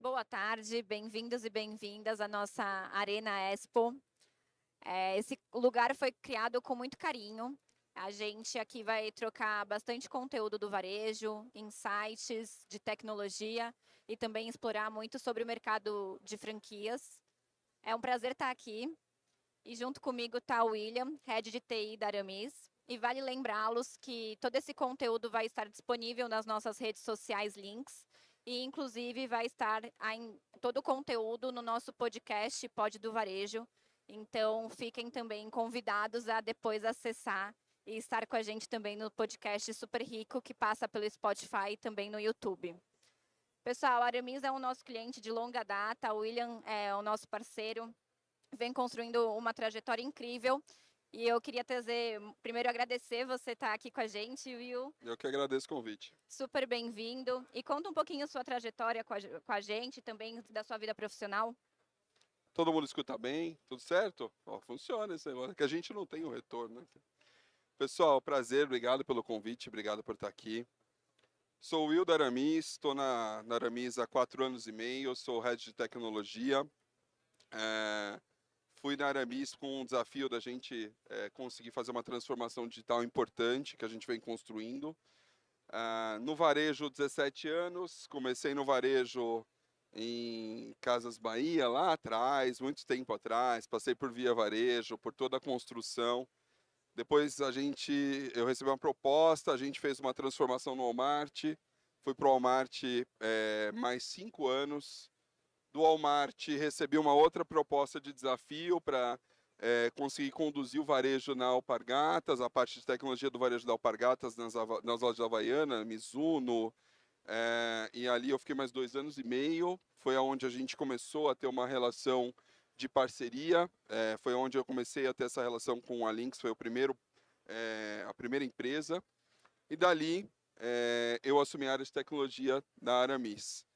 Boa tarde, bem-vindos e bem-vindas à nossa Arena Expo. Esse lugar foi criado com muito carinho. A gente aqui vai trocar bastante conteúdo do varejo, insights de tecnologia e também explorar muito sobre o mercado de franquias. É um prazer estar aqui. E junto comigo está o William, Head de TI da Aramis. E vale lembrá-los que todo esse conteúdo vai estar disponível nas nossas redes sociais, links, e inclusive vai estar todo o conteúdo no nosso podcast Pod do Varejo. Então, fiquem também convidados a depois acessar e estar com a gente também no podcast Super Rico, que passa pelo Spotify e também no YouTube. Pessoal, a Aramis é o nosso cliente de longa data, o William é o nosso parceiro, vem construindo uma trajetória incrível. E eu queria primeiro agradecer você estar aqui com a gente, Will. Eu que agradeço o convite. Super bem-vindo. E conta um pouquinho sua trajetória com a gente, também da sua vida profissional. Todo mundo escuta bem? Tudo certo? Ó, funciona esse negócio, que a gente não tem o retorno, né? Pessoal, prazer, obrigado pelo convite, obrigado por estar aqui. Sou o Will da Aramis, estou na Aramis há 4 anos e meio, sou Head de Tecnologia. Fui na Aramis com um desafio da gente conseguir fazer uma transformação digital importante que a gente vem construindo. No varejo, 17 anos, comecei no varejo em Casas Bahia, lá atrás, muito tempo atrás, passei por Via Varejo, por toda a construção. Depois eu recebi uma proposta, a gente fez uma transformação no Walmart, fui para o Walmart mais 5 anos. Do Walmart recebi uma outra proposta de desafio para conseguir conduzir o varejo na Alpargatas, a parte de tecnologia do varejo da Alpargatas nas lojas da Havaiana, Mizuno, e ali eu fiquei mais 2 anos e meio. Foi onde a gente começou a ter uma relação de parceria. Foi onde eu comecei a ter essa relação com a Lynx. Foi a primeira empresa. E dali eu assumi a área de tecnologia da Aramis.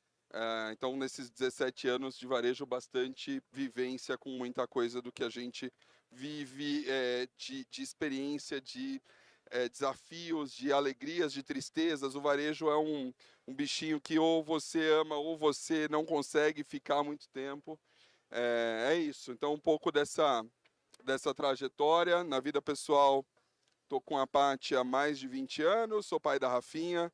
Então, nesses 17 anos de varejo, bastante vivência com muita coisa do que a gente vive de experiência, de desafios, de alegrias, de tristezas. O varejo é um bichinho que ou você ama ou você não consegue ficar muito tempo. É isso. Então, um pouco dessa trajetória. Na vida pessoal, estou com a Paty há mais de 20 anos, sou pai da Rafinha.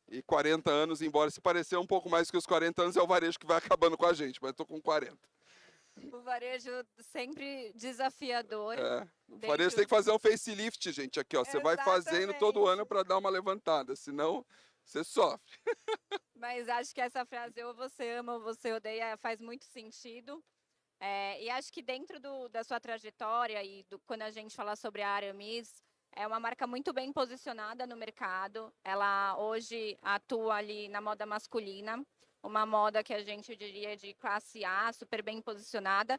E 40 anos, embora se parecer um pouco mais que os 40 anos, é o varejo que vai acabando com a gente, mas estou com 40. O varejo sempre desafiador O varejo tem dentro. que fazer um facelift, gente, aqui, ó. Você vai fazendo todo ano Exatamente. para dar uma levantada, senão você sofre. Mas acho que essa frase, ou você ama ou você odeia, faz muito sentido. E acho que dentro da sua trajetória e quando a gente fala sobre a Aramis, é uma marca muito bem posicionada no mercado. Ela hoje atua ali na moda masculina, uma moda que a gente diria de classe A, super bem posicionada.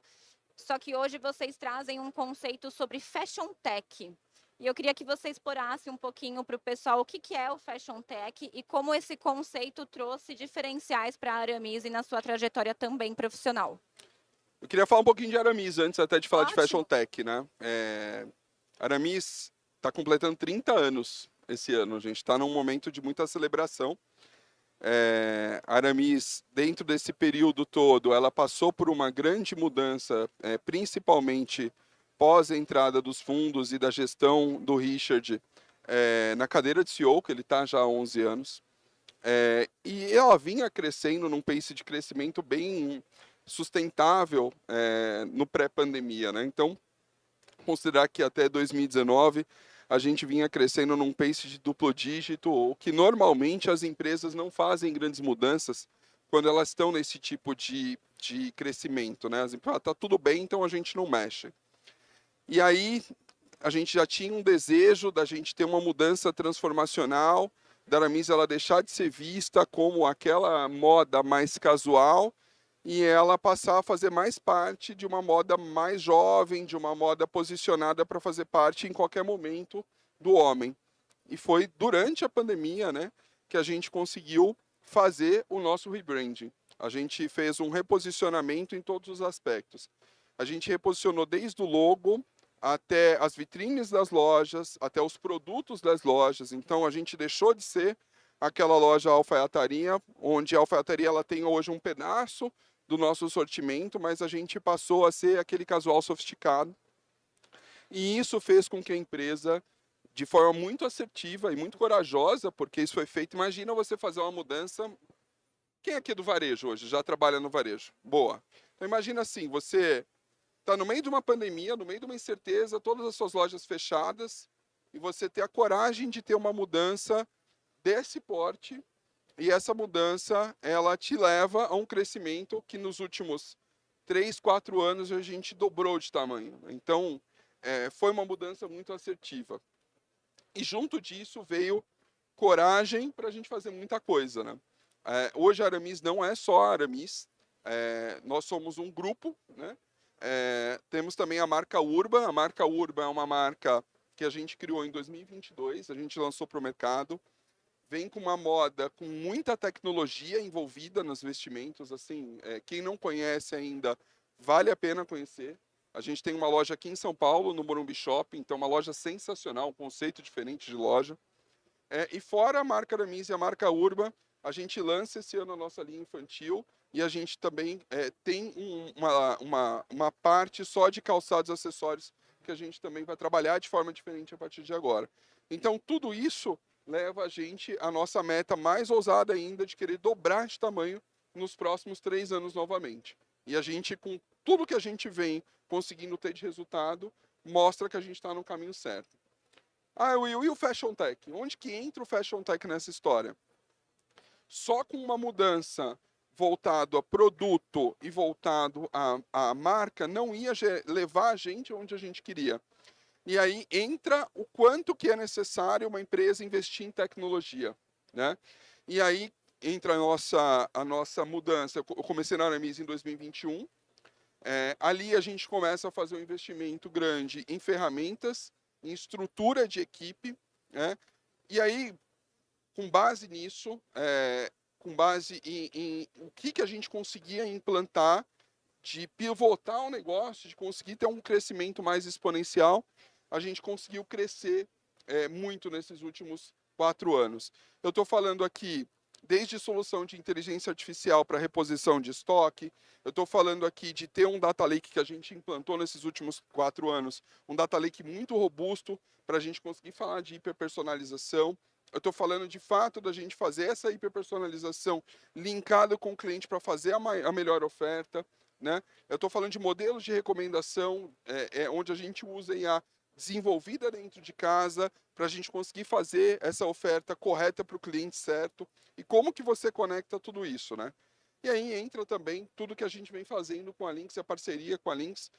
Só que hoje vocês trazem um conceito sobre fashion tech. E eu queria que você explorasse um pouquinho para o pessoal o que é o fashion tech e como esse conceito trouxe diferenciais para a Aramis e na sua trajetória também profissional. Eu queria falar um pouquinho de Aramis antes até de falar de Fashion Ótimo. Tech, né? Aramis está completando 30 anos esse ano. A gente está num momento de muita celebração. Aramis, dentro desse período todo, ela passou por uma grande mudança, principalmente pós a entrada dos fundos e da gestão do Richard na cadeira de CEO, que ele está já há 11 anos. E ela vinha crescendo num pace de crescimento bem sustentável no pré-pandemia, né? Então, considerar que até 2019 a gente vinha crescendo num pace de duplo dígito, o que normalmente as empresas não fazem grandes mudanças quando elas estão nesse tipo de crescimento, né? As empresas, tá tudo bem, então a gente não mexe. E aí a gente já tinha um desejo da gente ter uma mudança transformacional, da Aramis ela deixar de ser vista como aquela moda mais casual e ela passar a fazer mais parte de uma moda mais jovem, de uma moda posicionada para fazer parte em qualquer momento do homem. E foi durante a pandemia, né, que a gente conseguiu fazer o nosso rebranding. A gente fez um reposicionamento em todos os aspectos. A gente reposicionou desde o logo até as vitrines das lojas, até os produtos das lojas. Então a gente deixou de ser aquela loja Alfaiataria, onde a alfaiataria ela tem hoje um pedaço do nosso sortimento, mas a gente passou a ser aquele casual sofisticado. E isso fez com que a empresa, de forma muito assertiva e muito corajosa, porque isso foi feito, imagina você fazer uma mudança. Quem aqui é do varejo hoje já trabalha no varejo? Boa. Então imagina assim, você está no meio de uma pandemia, no meio de uma incerteza, todas as suas lojas fechadas, e você ter a coragem de ter uma mudança desse porte, e essa mudança, ela te leva a um crescimento que nos últimos 3, 4 anos a gente dobrou de tamanho. Então, foi uma mudança muito assertiva. E junto disso veio coragem para a gente fazer muita coisa, né? Hoje a Aramis não é só a Aramis, nós somos um grupo, né? Temos também a marca Urban. A marca Urban é uma marca que a gente criou em 2022, a gente lançou para o mercado. Vem com uma moda com muita tecnologia envolvida nos vestimentos. Assim, quem não conhece ainda, vale a pena conhecer. A gente tem uma loja aqui em São Paulo, no Morumbi Shopping, então uma loja sensacional, um conceito diferente de loja. E fora a marca Aramis e a marca Urban, a gente lança esse ano a nossa linha infantil e a gente também tem uma parte só de calçados e acessórios que a gente também vai trabalhar de forma diferente a partir de agora. Então, tudo isso leva a gente à nossa meta mais ousada ainda de querer dobrar de tamanho nos próximos 3 anos novamente. E a gente, com tudo que a gente vem conseguindo ter de resultado, mostra que a gente está no caminho certo. Will, e o Fashion Tech? Onde que entra o Fashion Tech nessa história? Só com uma mudança voltado a produto e voltado à marca não ia levar a gente onde a gente queria. E aí entra o quanto que é necessário uma empresa investir em tecnologia, né? E aí entra a nossa mudança. Eu comecei na Aramis em 2021. Ali a gente começa a fazer um investimento grande em ferramentas, em estrutura de equipe, né? E aí, com base nisso, com base em o que a gente conseguia implantar, de pivotar o negócio, de conseguir ter um crescimento mais exponencial, a gente conseguiu crescer muito nesses últimos 4 anos. Eu estou falando aqui desde solução de inteligência artificial para reposição de estoque, eu estou falando aqui de ter um data lake que a gente implantou nesses últimos 4 anos, um data lake muito robusto para a gente conseguir falar de hiperpersonalização. Eu estou falando de fato da gente fazer essa hiperpersonalização linkada com o cliente para fazer a melhor oferta, né? Eu estou falando de modelos de recomendação, onde a gente usa IA desenvolvida dentro de casa para a gente conseguir fazer essa oferta correta para o cliente certo. E como que você conecta tudo isso, né? E aí entra também tudo que a gente vem fazendo com a Lynx, a parceria com a Lynx,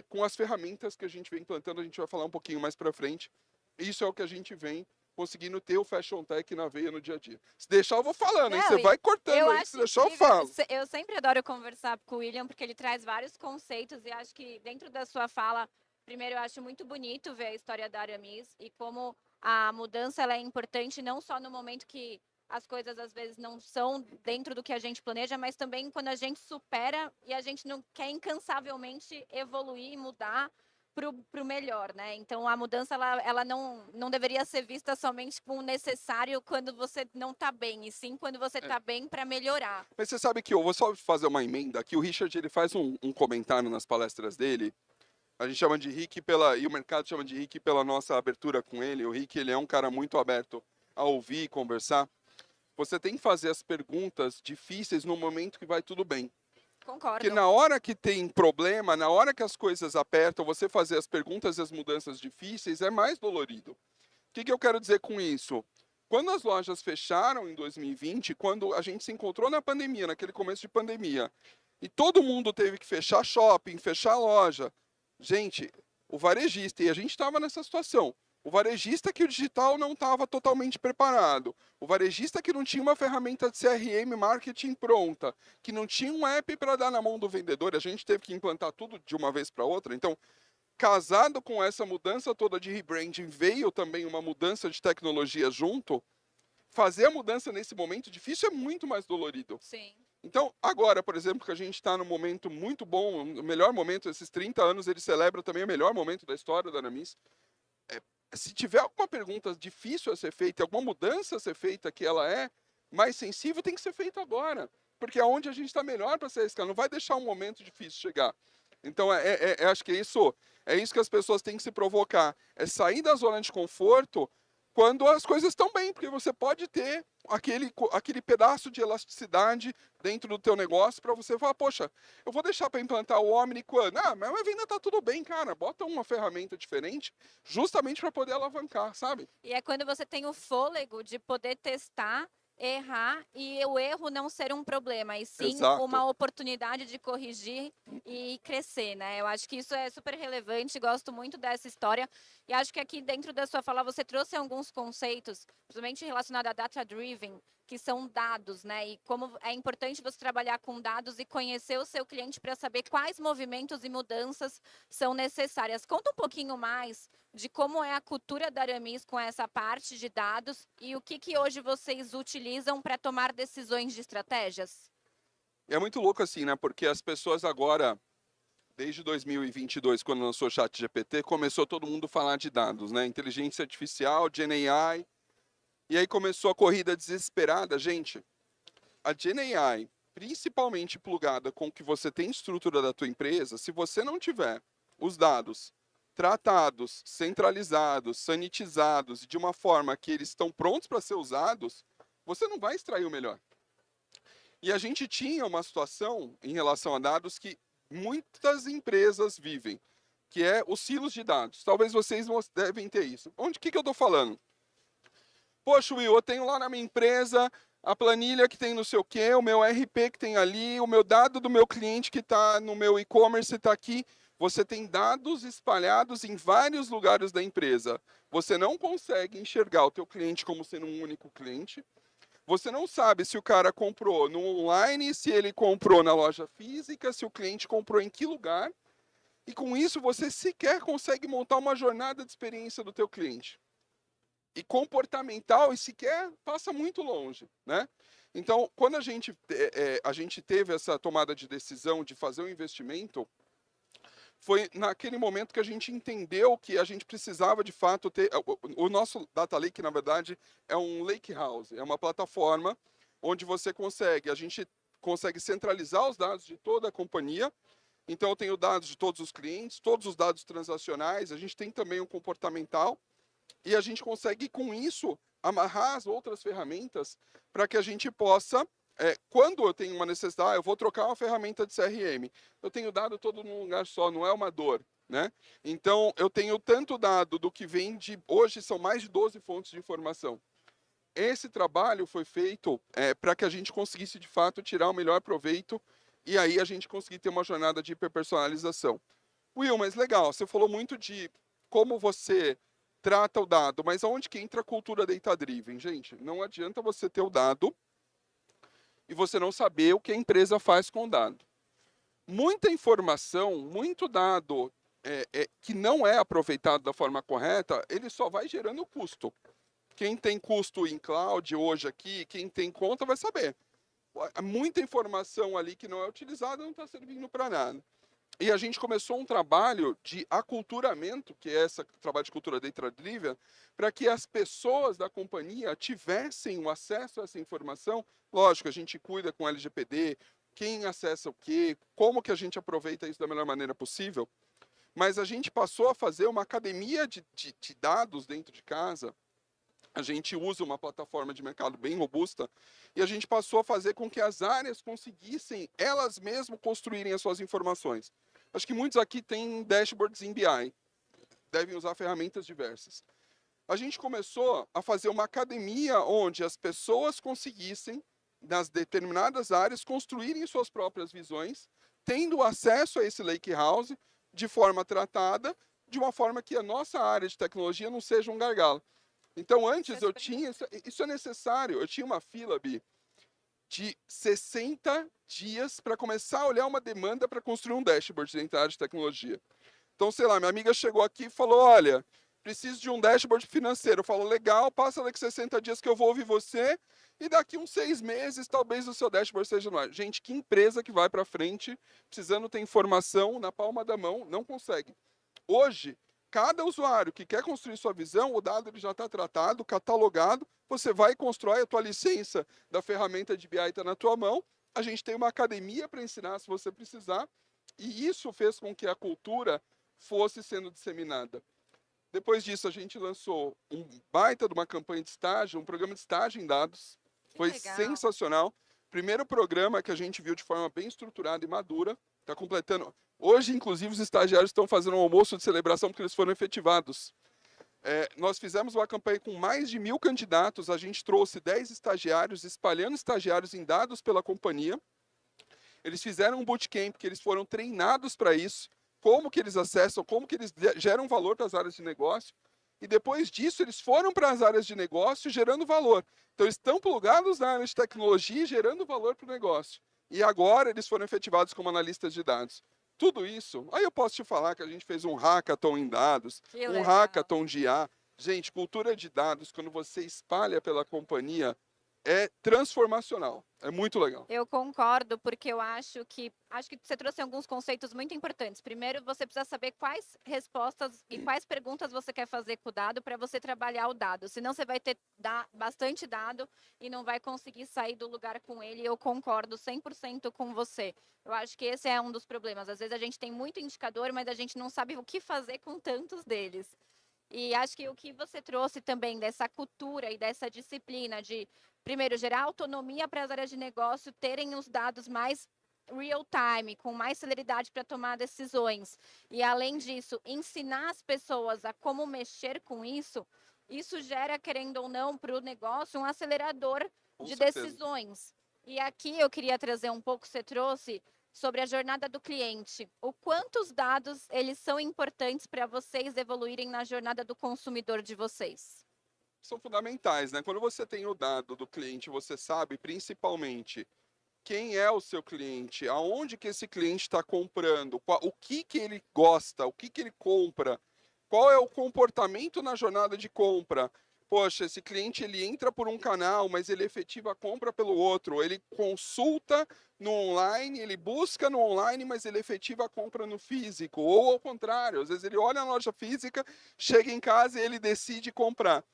com as ferramentas que a gente vem implantando, a gente vai falar um pouquinho mais para frente. Isso é o que a gente vem conseguindo ter o Fashion Tech na veia no dia a dia. Se deixar, eu vou falando, hein? Não, Você vai cortando eu aí, acho se deixar, eu incrível. falo. Eu sempre adoro conversar com o William, porque ele traz vários conceitos e acho que dentro da sua fala, primeiro, eu acho muito bonito ver a história da Aramis e como a mudança ela é importante não só no momento que as coisas às vezes não são dentro do que a gente planeja, mas também quando a gente supera e a gente não quer incansavelmente evoluir e mudar para o melhor, né? Então a mudança ela não deveria ser vista somente como necessário quando você não está bem, e sim quando você está bem para melhorar. Mas você sabe que eu vou só fazer uma emenda aqui. O Richard ele faz um comentário nas palestras dele. A gente chama de Rick e o mercado chama de Rick pela nossa abertura com ele. O Rick ele é um cara muito aberto a ouvir e conversar. Você tem que fazer as perguntas difíceis no momento que vai tudo bem. Porque Concordo. na hora que tem problema, na hora que as coisas apertam, você fazer as perguntas e as mudanças difíceis é mais dolorido. O que eu quero dizer com isso? Quando as lojas fecharam em 2020, quando a gente se encontrou na pandemia, naquele começo de pandemia, e todo mundo teve que fechar shopping, fechar loja, gente, o varejista, e a gente estava nessa situação, o varejista que o digital não estava totalmente preparado, o varejista que não tinha uma ferramenta de CRM marketing pronta, que não tinha um app para dar na mão do vendedor, a gente teve que implantar tudo de uma vez para outra. Então, casado com essa mudança toda de rebranding, veio também uma mudança de tecnologia junto. Fazer a mudança nesse momento difícil é muito mais dolorido. Sim. Então, agora, por exemplo, que a gente está num momento muito bom, o melhor momento, esses 30 anos, ele celebra também o melhor momento da história da Aramis. se tiver alguma pergunta difícil a ser feita, alguma mudança a ser feita que ela é mais sensível, tem que ser feita agora. Porque é onde a gente está melhor para ser arriscado. Não vai deixar um momento difícil chegar. Então, acho que é isso que as pessoas têm que se provocar. É sair da zona de conforto quando as coisas estão bem, porque você pode ter aquele pedaço de elasticidade dentro do teu negócio para você falar, poxa, eu vou deixar para implantar o Omni quando? Ah, mas ainda está tudo bem, cara. Bota uma ferramenta diferente justamente para poder alavancar, sabe? E é quando você tem o fôlego de poder testar, errar e o erro não ser um problema, e sim Exato. uma oportunidade de corrigir e crescer, né? Eu acho que isso é super relevante, gosto muito dessa história. E acho que aqui dentro da sua fala você trouxe alguns conceitos, principalmente relacionados a data-driven, que são dados, né? E como é importante você trabalhar com dados e conhecer o seu cliente para saber quais movimentos e mudanças são necessárias. Conta um pouquinho mais de como é a cultura da Aramis com essa parte de dados e o que hoje vocês utilizam para tomar decisões de estratégias. É muito louco assim, né? Porque as pessoas agora, desde 2022, quando lançou o ChatGPT, começou todo mundo a falar de dados, né? Inteligência artificial, GenAI, e aí começou a corrida desesperada. Gente, a GenAI, principalmente plugada com o que você tem estrutura da tua empresa, se você não tiver os dados tratados, centralizados, sanitizados, de uma forma que eles estão prontos para ser usados, você não vai extrair o melhor. E a gente tinha uma situação em relação a dados que muitas empresas vivem, que é os silos de dados. Talvez vocês devem ter isso. Que eu estou falando? Poxa, Will, eu tenho lá na minha empresa a planilha que tem não sei o quê, o meu RP que tem ali, o meu dado do meu cliente que está no meu e-commerce está aqui. Você tem dados espalhados em vários lugares da empresa. Você não consegue enxergar o teu cliente como sendo um único cliente. Você não sabe se o cara comprou no online, se ele comprou na loja física, se o cliente comprou em que lugar. E com isso você sequer consegue montar uma jornada de experiência do teu cliente. E comportamental, e sequer passa muito longe, né? Então, quando a gente teve essa tomada de decisão de fazer um investimento, foi naquele momento que a gente entendeu que a gente precisava de fato ter. O nosso Data Lake, na verdade, é um lake house, é uma plataforma onde a gente consegue centralizar os dados de toda a companhia. Então, eu tenho dados de todos os clientes, todos os dados transacionais, a gente tem também um comportamental, e a gente consegue, com isso, amarrar as outras ferramentas para que a gente possa, quando eu tenho uma necessidade, eu vou trocar uma ferramenta de CRM, eu tenho dado todo num lugar só, não é uma dor, né? Então, eu tenho tanto dado do que vem hoje são mais de 12 fontes de informação. Esse trabalho foi feito para que a gente conseguisse, de fato, tirar o melhor proveito e aí a gente conseguir ter uma jornada de hiperpersonalização. Will, mas legal, você falou muito de como você trata o dado, mas aonde que entra a cultura data-driven, gente? Não adianta você ter o dado e você não saber o que a empresa faz com o dado. Muita informação, muito dado que não é aproveitado da forma correta, ele só vai gerando custo. Quem tem custo em cloud hoje aqui, quem tem conta vai saber. Muita informação ali que não é utilizada não está servindo para nada. E a gente começou um trabalho de aculturamento, que é esse trabalho de cultura data-driven, para que as pessoas da companhia tivessem o acesso a essa informação. Lógico, a gente cuida com LGPD, quem acessa o quê, como que a gente aproveita isso da melhor maneira possível. Mas a gente passou a fazer uma academia de dados dentro de casa. A gente usa uma plataforma de mercado bem robusta e a gente passou a fazer com que as áreas conseguissem elas mesmas construírem as suas informações. Acho que muitos aqui têm dashboards em BI, devem usar ferramentas diversas. A gente começou a fazer uma academia onde as pessoas conseguissem, nas determinadas áreas, construírem suas próprias visões, tendo acesso a esse lake house de forma tratada, de uma forma que a nossa área de tecnologia não seja um gargalo. Então, antes eu tinha, isso é necessário, eu tinha uma fila, Bi, de 60 dias para começar a olhar uma demanda para construir um dashboard dentro da área de tecnologia. Então, sei lá, minha amiga chegou aqui e falou, olha, preciso de um dashboard financeiro. Eu falo, legal, passa daqui 60 dias que eu vou ouvir você e daqui uns 6 meses talvez o seu dashboard seja no ar. Gente, que empresa que vai para frente precisando ter informação na palma da mão, não consegue. Hoje, cada usuário que quer construir sua visão, o dado ele já está tratado, catalogado, você vai e constrói a tua licença da ferramenta de BI está na tua mão, a gente tem uma academia para ensinar se você precisar, e isso fez com que a cultura fosse sendo disseminada. Depois disso, a gente lançou um baita de uma campanha de estágio, um programa de estágio em dados. Que Foi legal. sensacional. Primeiro programa que a gente viu de forma bem estruturada e madura. Está completando. Hoje, inclusive, os estagiários estão fazendo um almoço de celebração porque eles foram efetivados. Nós fizemos uma campanha com mais de 1.000 candidatos. A gente trouxe 10 estagiários, espalhando estagiários em dados pela companhia. Eles fizeram um bootcamp que eles foram treinados para isso, como que eles acessam, como que eles geram valor para as áreas de negócio. E depois disso, eles foram para as áreas de negócio gerando valor. Então, eles estão plugados na área de tecnologia, gerando valor para o negócio. E agora, eles foram efetivados como analistas de dados. Tudo isso, aí eu posso te falar que a gente fez um hackathon em dados, Que um legal. hackathon de IA. Gente, cultura de dados, quando você espalha pela companhia, é transformacional. É muito legal. Eu concordo, porque eu acho que você trouxe alguns conceitos muito importantes. Primeiro, você precisa saber quais respostas e quais perguntas você quer fazer com o dado para você trabalhar o dado. Senão você vai ter bastante dado e não vai conseguir sair do lugar com ele. Eu concordo 100% com você. Eu acho que esse é um dos problemas. Às vezes a gente tem muito indicador, mas a gente não sabe o que fazer com tantos deles. E acho que o que você trouxe também dessa cultura e dessa disciplina de, primeiro, gerar autonomia para as áreas de negócio terem os dados mais real time, com mais celeridade para tomar decisões. E, além disso, ensinar as pessoas a como mexer com isso, isso gera, querendo ou não, para o negócio um acelerador Com de certeza. decisões. E aqui eu queria trazer um pouco, você trouxe sobre a jornada do cliente. O quanto os dados eles são importantes para vocês evoluírem na jornada do consumidor de vocês? São fundamentais, né? Quando você tem o dado do cliente, você sabe principalmente quem é o seu cliente, aonde que esse cliente está comprando, o que que ele gosta, o que que ele compra, qual é o comportamento na jornada de compra. Poxa, esse cliente ele entra por um canal, mas ele efetiva a compra pelo outro. Ele consulta no online, ele busca no online, mas ele efetiva a compra no físico. Ou ao contrário, às vezes ele olha na loja física, chega em casa e ele decide comprar.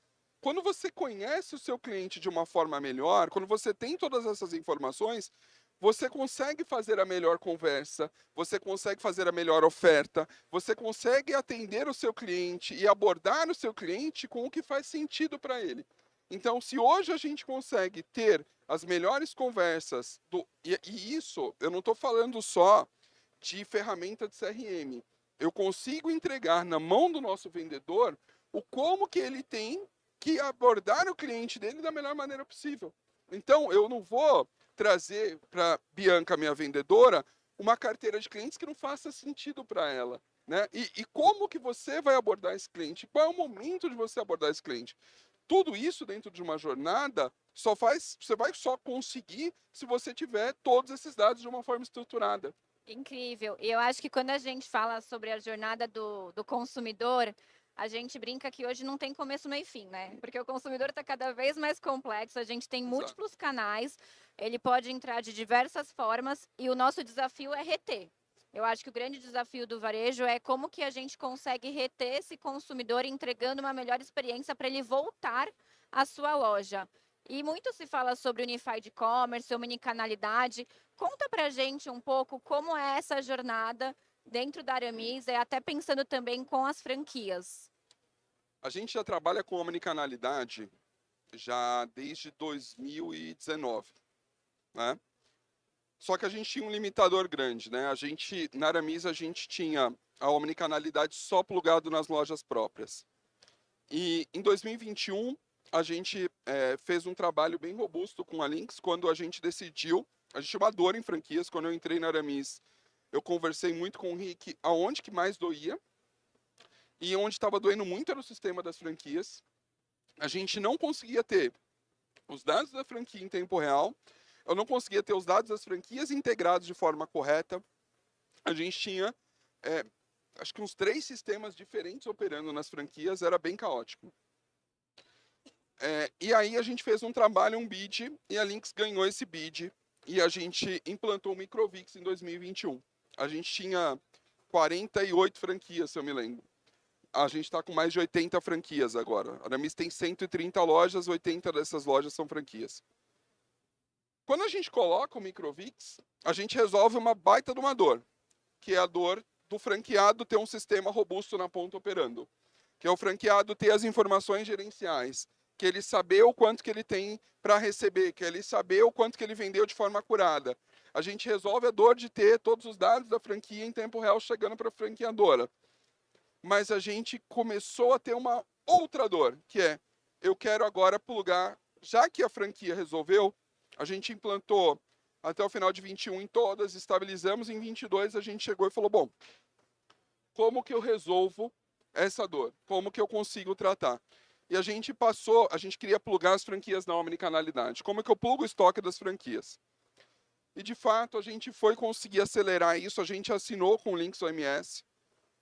Quando você conhece o seu cliente de uma forma melhor, quando você tem todas essas informações, você consegue fazer a melhor conversa, você consegue fazer a melhor oferta, você consegue atender o seu cliente e abordar o seu cliente com o que faz sentido para ele. Então, se hoje a gente consegue ter as melhores conversas, e isso eu não estou falando só de ferramenta de CRM, eu consigo entregar na mão do nosso vendedor o como que ele tem que abordar o cliente dele da melhor maneira possível. Então, eu não vou trazer para Bianca, minha vendedora, uma carteira de clientes que não faça sentido para ela. Né? E como que você vai abordar esse cliente? Qual é o momento de você abordar esse cliente? Tudo isso dentro de uma jornada você vai só conseguir se você tiver todos esses dados de uma forma estruturada. Incrível. E eu acho que quando a gente fala sobre a jornada do consumidor, a gente brinca que hoje não tem começo, meio e fim, né? Porque o consumidor está cada vez mais complexo, a gente tem Exato. múltiplos canais, ele pode entrar de diversas formas e o nosso desafio é reter. Eu acho que o grande desafio do varejo é como que a gente consegue reter esse consumidor entregando uma melhor experiência para ele voltar à sua loja. E muito se fala sobre Unified Commerce, omnicanalidade. Conta pra gente um pouco como é essa jornada dentro da Aramis, até pensando também com as franquias. A gente já trabalha com omnicanalidade já desde 2019, né? Só que a gente tinha um limitador grande, né? Na Aramis, a gente tinha a omnicanalidade só plugado nas lojas próprias. E em 2021, a gente fez um trabalho bem robusto com a Lynx, quando a gente decidiu, a gente tinha uma dor em franquias, quando eu entrei na Aramis, eu conversei muito com o Rick aonde que mais doía, e onde estava doendo muito era o sistema das franquias. A gente não conseguia ter os dados da franquia em tempo real, eu não conseguia ter os dados das franquias integrados de forma correta. A gente tinha, acho que uns 3 sistemas diferentes operando nas franquias, era bem caótico. E aí a gente fez um trabalho, um bid, e a Lynx ganhou esse bid, e a gente implantou o Microvix em 2021. A gente tinha 48 franquias, se eu me lembro. A gente está com mais de 80 franquias agora. A Aramis tem 130 lojas, 80 dessas lojas são franquias. Quando a gente coloca o Microvix, a gente resolve uma baita de uma dor, que é a dor do franqueado ter um sistema robusto na ponta operando, que é o franqueado ter as informações gerenciais, que ele saber o quanto que ele tem para receber, que ele saber o quanto que ele vendeu de forma acurada. A gente resolve a dor de ter todos os dados da franquia em tempo real chegando para a franqueadora. Mas a gente começou a ter uma outra dor, que é, eu quero agora plugar, já que a franquia resolveu, a gente implantou até o final de 21 em todas, estabilizamos em 22, a gente chegou e falou, bom, como que eu resolvo essa dor? Como que eu consigo tratar? E a gente queria plugar as franquias na omnicanalidade. Como que eu plugo o estoque das franquias? E, de fato, a gente foi conseguir acelerar isso, a gente assinou com o Lynx OMS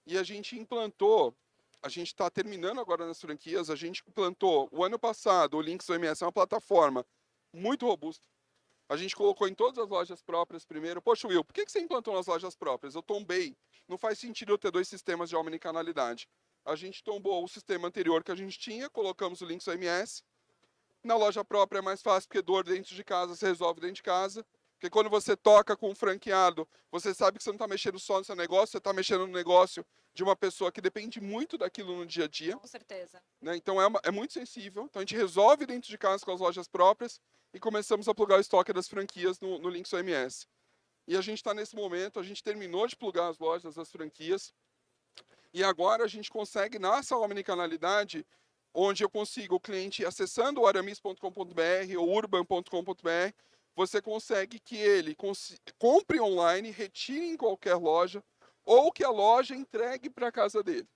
e a gente implantou, a gente está terminando agora nas franquias, a gente implantou, o ano passado, o Lynx OMS é uma plataforma muito robusta. A gente colocou em todas as lojas próprias primeiro. Poxa, Will, por que você implantou nas lojas próprias? Eu tombei. Não faz sentido eu ter 2 sistemas de omnicanalidade. A gente tombou o sistema anterior que a gente tinha, colocamos o Lynx OMS. Na loja própria é mais fácil, porque dor dentro de casa se resolve dentro de casa. Porque quando você toca com um franqueado, você sabe que você não está mexendo só no seu negócio, você está mexendo no negócio de uma pessoa que depende muito daquilo no dia a dia. Com certeza. Né? Então é muito sensível. Então a gente resolve dentro de casa com as lojas próprias e começamos a plugar o estoque das franquias no Lynx OMS. E a gente está nesse momento, a gente terminou de plugar as lojas das franquias e agora a gente consegue, nessa omnicanalidade, onde eu consigo o cliente acessando o aramis.com.br ou urban.com.br, você consegue que ele compre online, retire em qualquer loja ou que a loja entregue para a casa dele.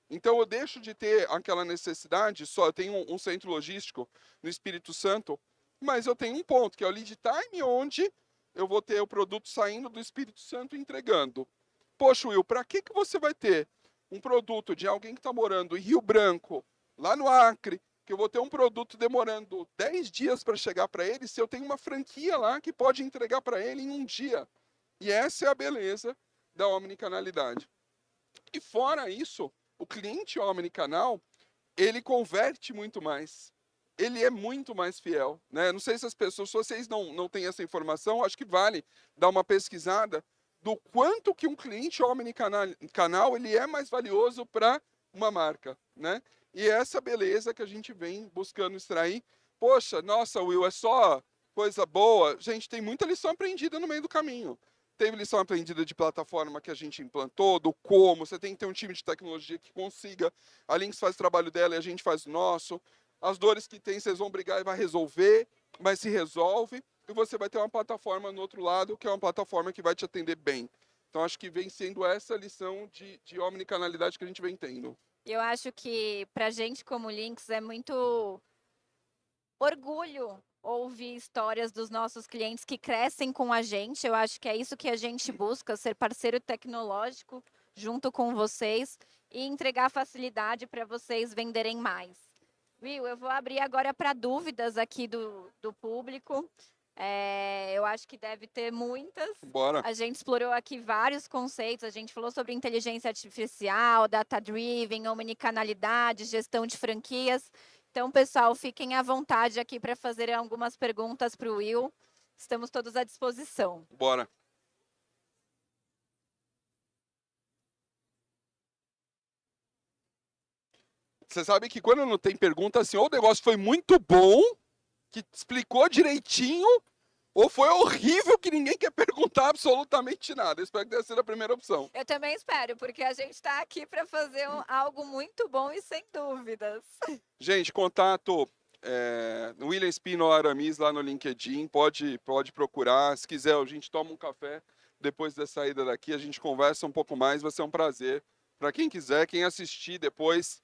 Então eu deixo de ter aquela necessidade, só eu tenho um centro logístico no Espírito Santo, mas eu tenho um ponto, que é o lead time, onde eu vou ter o produto saindo do Espírito Santo e entregando. Poxa, Will, para que você vai ter um produto de alguém que está morando em Rio Branco, lá no Acre, que eu vou ter um produto demorando 10 dias para chegar para ele, se eu tenho uma franquia lá que pode entregar para ele em um dia? E essa é a beleza da omnicanalidade. E fora isso, o cliente omnicanal, ele converte muito mais. Ele é muito mais fiel, né? Não sei se as pessoas, se vocês não têm essa informação, acho que vale dar uma pesquisada do quanto que um cliente omnicanal ele é mais valioso para uma marca, né? E essa beleza que a gente vem buscando extrair. Poxa, nossa, Will, é só coisa boa. Gente, tem muita lição aprendida no meio do caminho. Teve lição aprendida de plataforma que a gente implantou, do como, você tem que ter um time de tecnologia que consiga, a Lynx faz o trabalho dela e a gente faz o nosso. As dores que tem, vocês vão brigar e vai resolver, mas se resolve, e você vai ter uma plataforma no outro lado, que é uma plataforma que vai te atender bem. Então, acho que vem sendo essa lição de omnicanalidade que a gente vem tendo. Eu acho que pra gente como Lynx é muito orgulho ouvir histórias dos nossos clientes que crescem com a gente. Eu acho que é isso que a gente busca, ser parceiro tecnológico junto com vocês e entregar facilidade para vocês venderem mais. Will, eu vou abrir agora para dúvidas aqui do público. Eu acho que deve ter muitas. Bora. A gente explorou aqui vários conceitos. A gente falou sobre inteligência artificial, data-driven, omnicanalidade, gestão de franquias. Então, pessoal, fiquem à vontade aqui para fazer algumas perguntas para o Will. Estamos todos à disposição. Bora. Você sabe que quando não tem pergunta, assim, ou o negócio foi muito bom, que explicou direitinho, ou foi horrível que ninguém quer perguntar absolutamente nada. Eu espero que tenha sido a primeira opção. Eu também espero, porque a gente está aqui para fazer algo muito bom e sem dúvidas. Gente, contato William Espino Aramis lá no LinkedIn, pode procurar. Se quiser, a gente toma um café depois da saída daqui, a gente conversa um pouco mais, vai ser um prazer. Para quem quiser, quem assistir depois,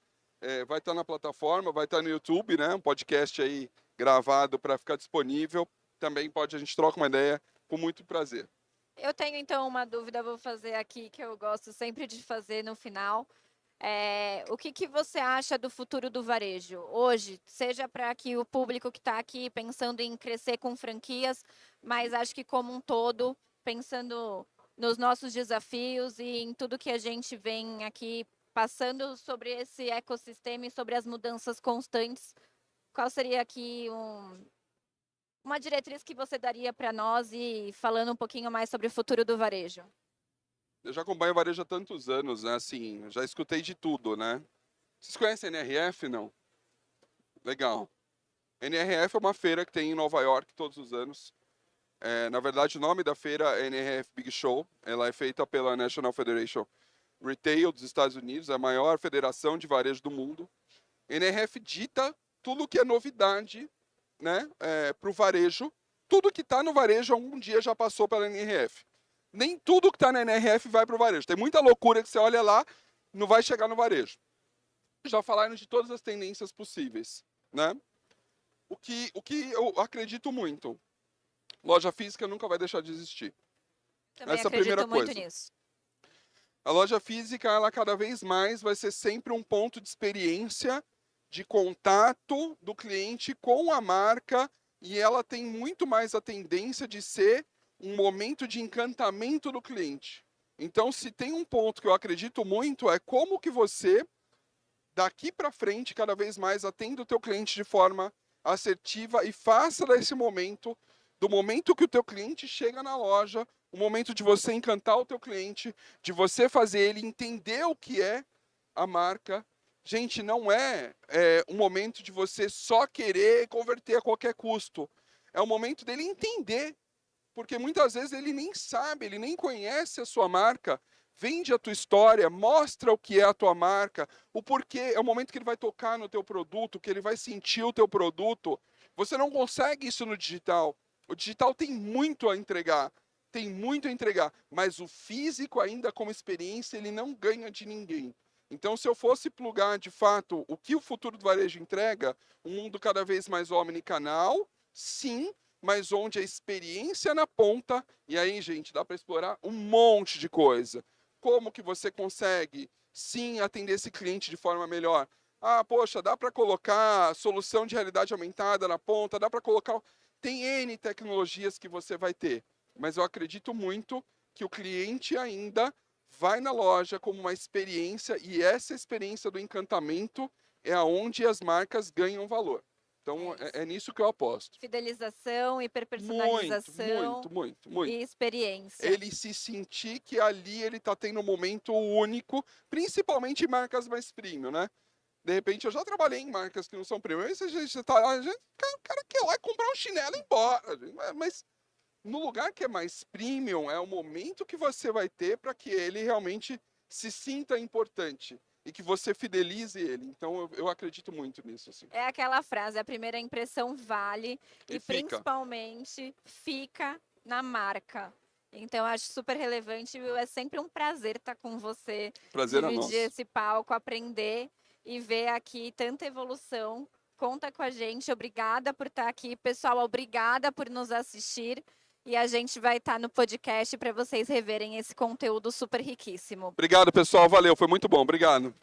vai estar na plataforma, vai estar no YouTube, né? Um podcast aí gravado para ficar disponível. Também a gente troca uma ideia com muito prazer. Eu tenho então uma dúvida, vou fazer aqui, que eu gosto sempre de fazer no final. O que você acha do futuro do varejo hoje? Seja para que o público que está aqui pensando em crescer com franquias, mas acho que como um todo, pensando nos nossos desafios e em tudo que a gente vem aqui passando sobre esse ecossistema e sobre as mudanças constantes, qual seria aqui uma diretriz que você daria para nós e falando um pouquinho mais sobre o futuro do varejo? Eu já acompanho o varejo há tantos anos, né? Assim, já escutei de tudo, né? Vocês conhecem a NRF, não? Legal. NRF é uma feira que tem em Nova York todos os anos. Na verdade, o nome da feira é NRF Big Show. Ela é feita pela National Federation Retail dos Estados Unidos, a maior federação de varejo do mundo. NRF dita tudo que é novidade, né, para o varejo. Tudo que está no varejo algum dia já passou pela NRF. Nem tudo que está na NRF vai para o varejo. Tem muita loucura que você olha lá e não vai chegar no varejo. Já falaram de todas as tendências possíveis, né? O que eu acredito muito, loja física nunca vai deixar de existir. Também Essa é a primeira acredito muito coisa. nisso. A loja física, ela cada vez mais vai ser sempre um ponto de experiência, de contato do cliente com a marca, e ela tem muito mais a tendência de ser um momento de encantamento do cliente. Então, se tem um ponto que eu acredito muito, é como que você, daqui para frente, cada vez mais atenda o teu cliente de forma assertiva e faça desse momento, do momento que o teu cliente chega na loja, o momento de você encantar o teu cliente, de você fazer ele entender o que é a marca. Gente, não é um momento de você só querer converter a qualquer custo. É o momento dele entender, porque muitas vezes ele nem sabe, ele nem conhece a sua marca. Vende a tua história, mostra o que é a tua marca, o porquê, é o momento que ele vai tocar no teu produto, que ele vai sentir o teu produto. Você não consegue isso no digital. O digital tem muito a entregar, mas o físico ainda como experiência, ele não ganha de ninguém. Então, se eu fosse plugar de fato o que o futuro do varejo entrega, um mundo cada vez mais omnicanal, sim, mas onde a experiência na ponta, e aí, gente, dá para explorar um monte de coisa. Como que você consegue, sim, atender esse cliente de forma melhor? Ah, poxa, dá para colocar solução de realidade aumentada na ponta, dá para colocar... Tem N tecnologias que você vai ter, mas eu acredito muito que o cliente ainda vai na loja como uma experiência, e essa experiência do encantamento é aonde as marcas ganham valor. Então, é nisso que eu aposto. Fidelização, Muito, hiperpersonalização e experiência. Ele se sentir que ali ele está tendo um momento único, principalmente em marcas mais premium, né? De repente, eu já trabalhei em marcas que não são premium, e você tá lá, o cara quer ir lá comprar um chinelo e ir embora. Mas no lugar que é mais premium, é o momento que você vai ter para que ele realmente se sinta importante e que você fidelize ele. Então, eu acredito muito nisso. Assim. É aquela frase, a primeira impressão vale e principalmente fica na marca. Então, eu acho super relevante. É sempre um prazer estar com você, Prazer é dividir nosso. esse palco, aprender e ver aqui tanta evolução. Conta com a gente. Obrigada por estar aqui. Pessoal, obrigada por nos assistir. E a gente vai estar no podcast para vocês reverem esse conteúdo super riquíssimo. Obrigado, pessoal. Valeu. Foi muito bom. Obrigado.